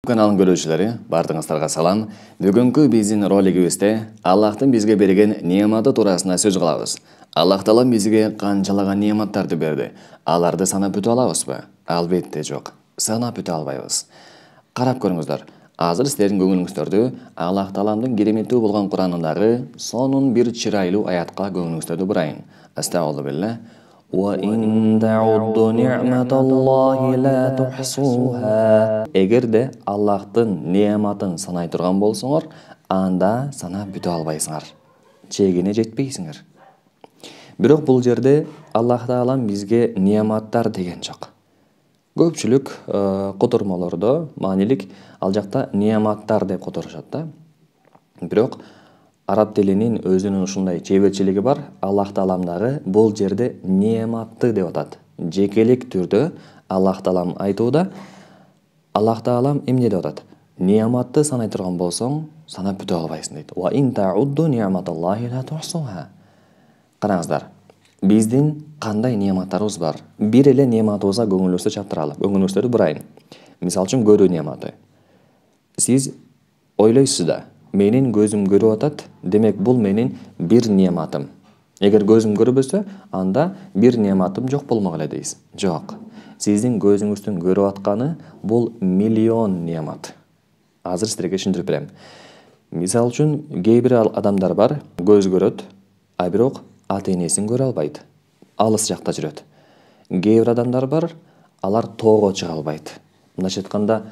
Каналдын көрүүчүлөрү, бардыгыңыздарга салам. Бүгүнкү биздин ролигибизде Аллахтын бизге берген неаматы туурасында сөз кылабыз. Аллах Таала бизге канчалаган неаматтарды берди. Аларды санап бүтө алабызбы? Албетте жок. Санап бүтө албайбыз. Карап көрүңүздөр. Азыр силердин көңүлүңүздөрдү Аллах Тааланын кереметтүү болгон Куранындагы сонун бир чырайлуу аятка көңүлүңүздөрдү бурайын. Астагфируллах. Эгерде Аллахтын неаматын санай турган болсоңор, анда санап бүтө албайсыңар. Чегине жетпейсиңер. Бирок бул жерде Аллах Таалам бизге неаматтар деген жок. Көпчүлүк котормолордо маанилик ал жакта неаматтар деп которушат да. Бирок араб тилинин өзүнүн ушундай чеберчилиги бар. Аллах Таалам дагы бул жерде неаматты деп атат. Жекелик түрдө Аллах Таалам айтууда. Аллах Таалам эмне деп атат? Неаматты санай турган болсоң, санап бүтө албайсың дейт. Ва ин таудду ниъматаллахи ла тухсуха. Караңыздар. Биздин кандай неаматтарыбыз бар? Бир эле неаматыбызга көңүлүңүздү чаптыралы. Көңүлүңүздү бурайын. Мисалы үчүн көрүү неаматы. Сиз ойлойсуз да, менин көзүм көрүп атат, демек бул менин бир неаматым. Эгер көзүм көрбөсө, анда бир неаматым жок болмок эле дейсиз. Жок. Сиздин көзүңүздүн көрүп атканы бул миллион неамат. Азыр силерге түшүндүрүп берем. Мисалы үчүн кээ бир адамдар бар, көз көрөт, а бирок ата-энесин көрө албайт. Алыс жакта жүрөт. Кээ бир адамдар бар, алар тоого чыга албайт. Мындайча айтканда,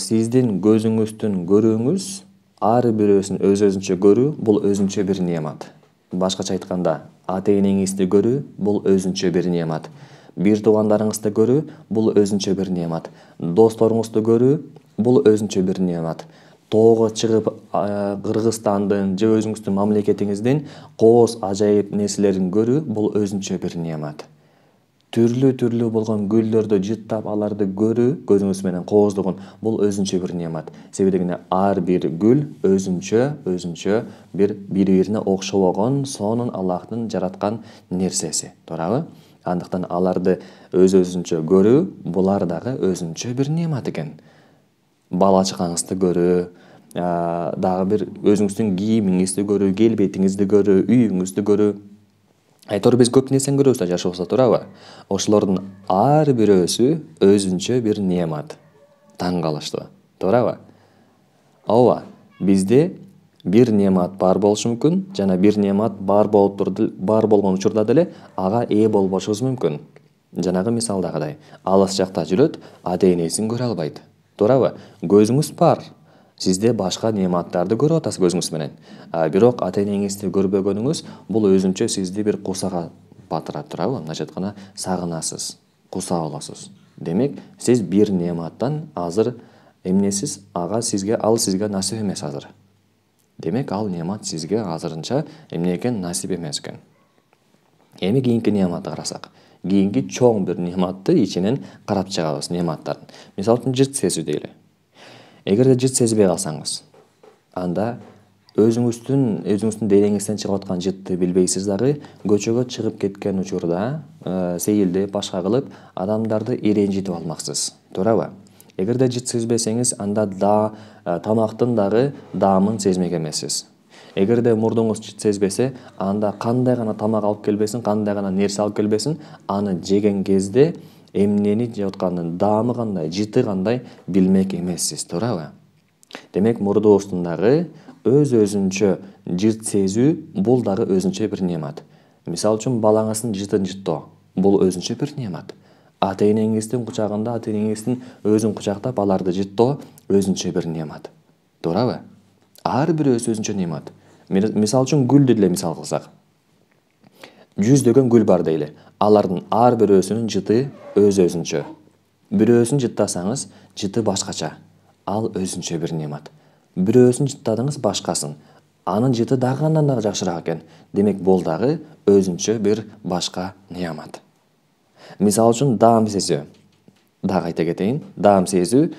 сиздин көзүңүздүн көрүүңүз ар бирөөсүн өз-өзүнчө көрүү бул өзүнчө бир неамат. Башкача айтканда, ата-энеңизди көрүү бул өзүнчө бир неамат. Бир туугандарыңызды көрүү бул өзүнчө бир неамат. Досторуңузду көрүү бул өзүнчө бир неамат. Тоого чыгып, Кыргызстандын же өзүңүздүн мамлекетиңиздин кооз ажайып нерселерин көрүү бул өзүнчө бир неамат. Түрлүү болгон гүлдөрдү жыттап, аларды көрүү көзүңүз менен кооздугун бул өзүнчө бир неамат. Себеби дегенде ар бир гүл өзүнчө бир бири-бирине окшобогон сонун Аллахтын жараткан нерсеси, туурабы? Андыктан аларды өз-өзүнчө көрүү булар дагы өзүнчө бир неамат экен. Бала чакаңызды көрүү, дагы бир өзүңүздүн кийимиңизди көрүү, келбетиңизди көрүү, үйүңүздү көрүү. Айтор биз көп нерсени көрөбүз да жашообузда, туурабы? Ошолордун ар бирөөсү өзүнчө бир неамат. Таң калыштуу, туурабы? Ооба, бизде бир неамат бар болушу мүмкүн, жана бир неамат бар болгон учурда деле ага ээ болбошубуз мүмкүн. Жанагы мисалдагыдай, алыс жакта жүрөт, ата-энесин көрө албайт. Туурабы? Көзүңүз бар. Сизде башка неаматтарды көрүп атасыз көзүңүз менен. Бирок ата-энеңизди көрбөгөнүңүз бул өзүнчө сизди бир кусага батырат, туурабы? Мындайча айтканда, сагынасыз, куса болосуз. Демек, сиз бир неаматтан азыр эмнесиз? Ал сизге насип эмес азыр. Демек, ал неамат сизге азырынча эмне экен? Насип эмес экен. Эми кийинки неаматты карасак. Кийинки чоң бир неаматты ичинен карап чыгабыз неаматтардын. Мисалы үчүн жыт сезүү дейли. Эгерде жыт сезбей калсаңыз, анда өзүңүздүн денеңизден чыгып аткан жытты билбейсиз дагы, көчөгө чыгып кеткен учурда сейилдеп, башка кылып, адамдарды иренжитип алмаксыз, туурабы? Эгерде жыт сезбесеңиз, анда тамактын дагы даамын сезмек эмессиз. Эгерде мурдуңуз жыт сезбесе, анда кандай гана тамак алып келбесин, кандай гана нерсе алып келбесин, аны жеген кезде эмнени жеп атканын, даамы кандай, жыты кандай билмек эмессиз, туурабы? Демек, мурдубуздун дагы өз-өзүнчө жыт сезүү бул дагы өзүнчө бир неамат. Мисалы үчүн балаңыздын жытын жыттоо бул өзүнчө бир неамат. Ата-энеңиздин кучагында, ата-энеңиздин өзүн кучактап, аларды жыттоо өзүнчө бир неамат. Туурабы? Ар бирөөсү өзүнчө неамат. Мисалы үчүн гүлдү деле мисал кылсак. Жүздөгөн гүл бар дейли. Алардын ар бирөөсүнүн жыты өз-өзүнчө. Бирөөсүн жыттасаңыз, жыты башкача. Ал өзүнчө бир неамат. Бирөөсүн жыттадыңыз башкасын. Анын жыты дагы андан дагы жакшыраак экен. Демек, бул дагы өзүнчө бир башка неамат. Мисалы үчүн даам сезүү. Дагы айта кетейин, даам сезүү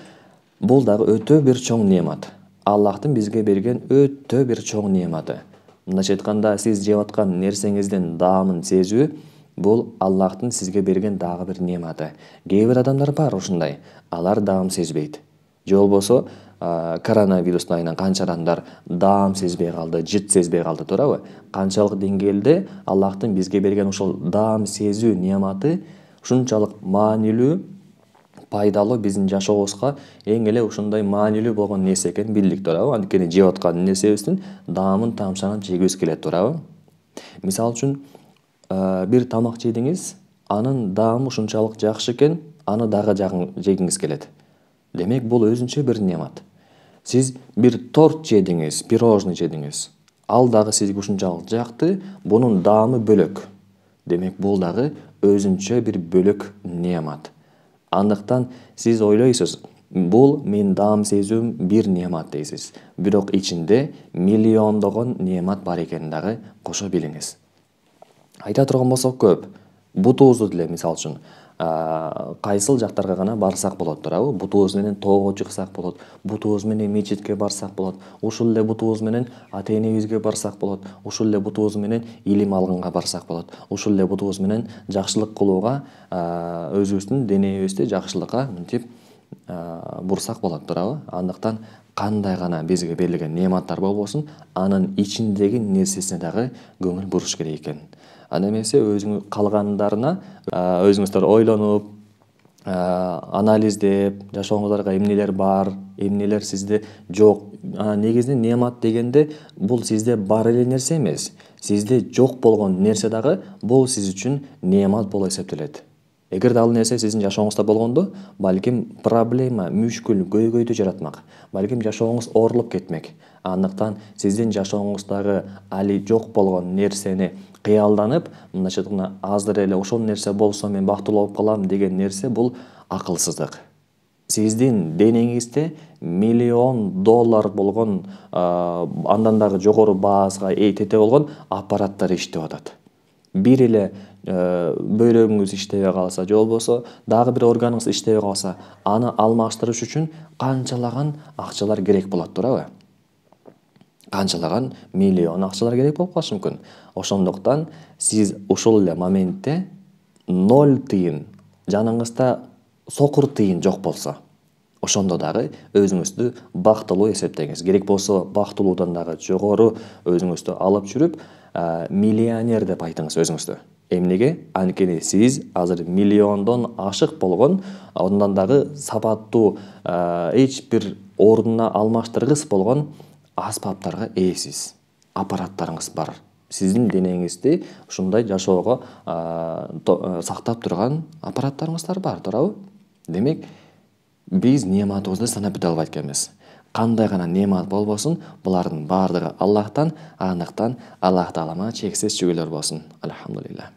бул дагы өтө бир чоң неамат. Аллахтын бизге берген өтө бир чоң неаматы. Мындайча айтканда, сиз жеп аткан нерсеңиздин даамын сезүү бул Аллахтын сизге берген дагы бир неаматы. Кээ бир адамдар бар ушундай. Алар даам сезбейт. же болбосо коронавирустун айынан канча адамдар даам сезбей калды, жыт сезбей калды, туурабы? Канчалык деңгээлде Аллахтын бизге берген ошол даам сезүү неаматы ушунчалык маанилүү, пайдалуу, биздин жашообузга эң эле ушундай маанилүү болгон нерсе экенин билдик, туурабы? Анткени жеп аткан нерсебиздин даамын, тамшанын жегибиз келет, туурабы? Мисалы үчүн бир тамак жедиңиз, анын даамы ушунчалык жакшы экен, аны дагы жегиңиз келет. Демек бул өзүнчө бир неамат. Сиз бир торт жедиңиз, пирожный жедиңиз, ал дагы сизге ушунчалык жакты, бунун даамы бөлөк. Демек бул дагы өзүнчө бир бөлөк неамат. Андыктан сиз ойлойсуз, бул мен даам сезүүм бир неамат дейсиз. Бирок ичинде миллиондогон неамат бар экенин дагы кошо билиңиз. Айта турган болсок көп. Бутубузду деле мисалы үчүн кайсыл жактарга гана барсак болот, туурабы? Бутубуз менен тоого чыксак болот, бутубуз менен мечитке барсак болот, ушул эле бутубуз менен ата-энебизге барсак болот, ушул эле бутубуз менен илим алганга барсак болот, ушул эле бутубуз менен жакшылык кылууга, өзүбүздүн денебизди жакшылыкка мынтип бурсак болот, туурабы? Андыктан кандай гана бизге берилген неаматтар болбосун, анын ичиндеги нерсесине дагы көңүл буруш керек экен. Анда эмесе өзүңүз калгандарына өзүңүздөр ойлонуп, анализдеп, жашооңуздарга эмнелер бар, эмнелер сизде жок. Негизинен неамат дегенде бул сизде бар эле нерсе эмес. Сизде жок болгон нерсе дагы бул сиз үчүн неамат болуп эсептелет. Эгерде ал нерсе сиздин жашооңузда болгондо, балким проблема, мүшкүл, көйгөйдү жаратмак. Балким жашооңуз оорулуп кетмек. Андыктан сиздин жашооңуздагы али жок болгон нерсени кыялданып, мындайча айтканда азыр эле ошол нерсе болсо мен бактылуу болуп калам деген нерсе бул акылсыздык. Сиздин денеңизде миллион доллар болгон, андан дагы жогору баасына тете болгон аппараттар иштеп атат. Бир эле бөйрөгүңүз иштебей калса, же болбосо дагы бир органыңыз иштебей калса, аны алмаштырыш үчүн канчалаган акчалар керек болот, туурабы? Канчалаган миллион акчалар керек болуп калышы мүмкүн. Ошондуктан сиз ушул эле моментте 0 тыйын, жаныңызда сокур тыйын жок болсо, ошондо дагы өзүңүздү бактылуу эсептеңиз. Керек болсо бактылуудан дагы жогору өзүңүздү алып жүрүп, миллионер деп айтыңыз өзүңүздү. Эмнеге? Анткени сиз азыр миллиондон ашык болгон, андан дагы сапаттуу, эч бир ордуна алмаштыргыс болгон аспаптарга ээсиз. Аппараттарыңыз бар. Сиздин денеңизди ушундай жашоого сактап турган аппараттарыңыздар бар, туурабы? Демек, биз неаматыбызды санап бүтө албайт экенбиз. Кандай гана неамат болбосун, булардын баардыгы Аллахтан, андыктан Аллах Таалама чексиз шүгүрлөр болсун. Алхамдулилlah.